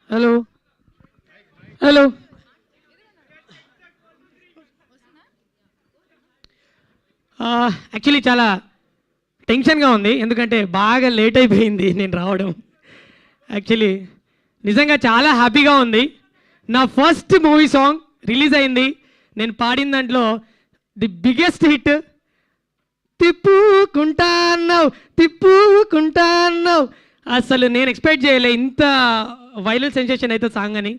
Hello hello actually చాలా టెన్షన్గా ఉంది, ఎందుకంటే బాగా లేట్ అయిపోయింది నేను రావడం. యాక్చువల్లీ నిజంగా చాలా హ్యాపీగా ఉంది. నా ఫస్ట్ మూవీ సాంగ్ రిలీజ్ అయింది. నేను పాడిన దాంట్లో ది బిగ్గెస్ట్ హిట్ తిప్పుకుంటాన్నావు తిప్పుకుంటాన్నావు. అసలు నేను ఎక్స్పెక్ట్ చేయలే ఇంత వైరల్ సెన్సేషన్ అయితే సాంగ్ అని.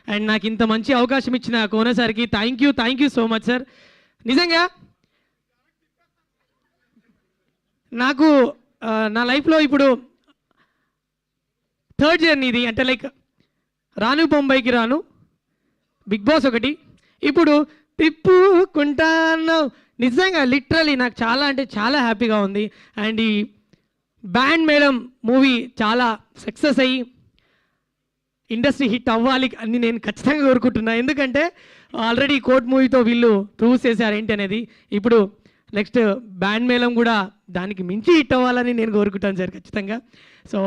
అండ్ నాకు ఇంత మంచి అవకాశం ఇచ్చిన కోన సార్కి thank you so much sir. నిజంగా నాకు నా లైఫ్లో ఇప్పుడు థర్డ్ జర్నీ ఇది. అంటే లైక్ రాను బొంబాయికి రాను, బిగ్ బాస్ ఒకటి, ఇప్పుడు తిప్పుకుంటాను. నిజంగా లిటరలీ నాకు చాలా అంటే చాలా హ్యాపీగా ఉంది. అండ్ ఈ బ్యాండ్ మేళం మూవీ చాలా సక్సెస్ అయ్యి ఇండస్ట్రీ హిట్ అవ్వాలి అని నేను ఖచ్చితంగా కోరుకుంటున్నా. ఎందుకంటే ఆల్రెడీ కోర్ట్ మూవీతో వీళ్ళు ప్రూవ్ చేశారు ఏంటి అనేది. ఇప్పుడు నెక్స్ట్ బ్యాండ్ మేళం కూడా దానికి మించి హిట్ అవ్వాలని నేను కోరుకుంటాను సార్ ఖచ్చితంగా. So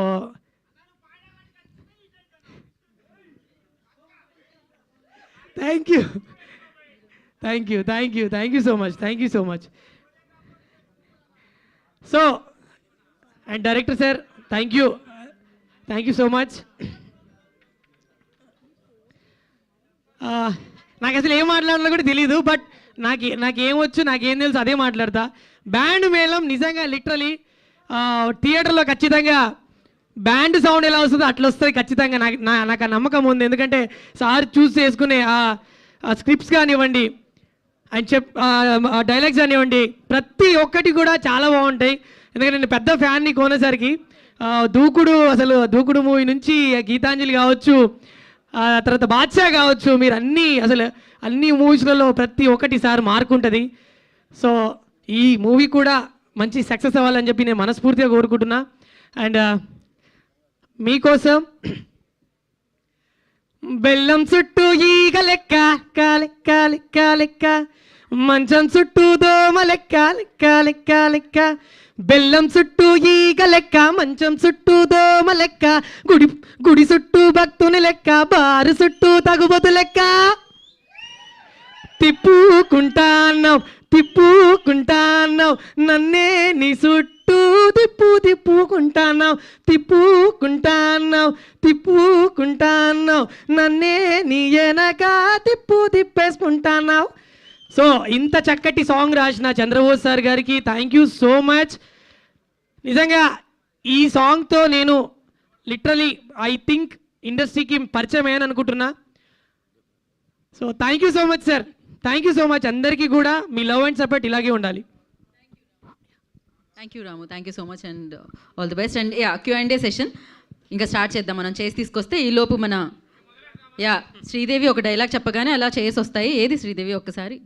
thank you so much. So and director sir thank you so much. నాకు అసలు ఏం మాట్లాడాలో కూడా తెలీదు, బట్ నాకేమొచ్చు నాకేం తెలుసు అదే మాట్లాడతా. బ్యాండ్ మేళం నిజంగా లిటరలీ థియేటర్లో ఖచ్చితంగా బ్యాండ్ సౌండ్ ఎలా వస్తుందో అట్లా వస్తుంది ఖచ్చితంగా. నాకు ఆ నమ్మకం ఉంది. ఎందుకంటే సార్ చూస్ చేసుకునే ఆ స్క్రిప్ట్స్ కానివ్వండి అండ్ డైలాగ్స్ కానివ్వండి, ప్రతి ఒక్కటి కూడా చాలా బాగుంటాయి. ఎందుకంటే నేను పెద్ద ఫ్యాన్ని కోనేసరికి దూకుడు మూవీ నుంచి గీతాంజలి కావచ్చు, తర్వాత బాద్షా కావచ్చు, మీరు అన్ని మూవీస్లలో ప్రతి ఒక్కటి సార్ మార్క్ ఉంటుంది. సో ఈ మూవీ కూడా మంచి సక్సెస్ అవ్వాలని చెప్పి నేను మనస్ఫూర్తిగా కోరుకుంటున్నా. అండ్ మీకోసం బెల్లం చుట్టూ ఈగ లెక్క లెక్క లెక్క లెక్క, మంచం చుట్టూ దోమ లెక్క లెక్క లెక్క లెక్క, బెల్లం చుట్టూ ఈగ లెక్క మంచం చుట్టూ దోమ లెక్క, గుడి చుట్టూ భక్తుని లెక్క, బారు చుట్టూ తగుబోతు లెక్క, తిప్పుకుంటాన్నావు నన్నే నీ చుట్టూ తిప్పుకుంటాన్నావు నన్నే నీ వెనక తిప్పేసుకుంటాన్నావు. సో ఇంత చక్కటి సాంగ్ రాసిన చంద్రబోస్ సార్ గారికి థ్యాంక్ యూ సో మచ్. నిజంగా ఈ సాంగ్తో నేను లిటరలీ ఐ థింక్ ఇండస్ట్రీకి పరిచయం అయ్యాను అనుకుంటున్నా. So thank you so much sir, thank you so much. అందరికీ కూడా మీ లవ్ అండ్ సపోర్ట్ ఇలాగే ఉండాలి. Thank you Ramu, thank you so much and all the best. And Q&A session ఇంకా స్టార్ట్ చేద్దాం. మనం చేసి తీసుకొస్తే ఈ లోపు మన శ్రీదేవి ఒక డైలాగ్ చెప్పగానే అలా చేసి వస్తాయి. ఏది శ్రీదేవి ఒక్కసారి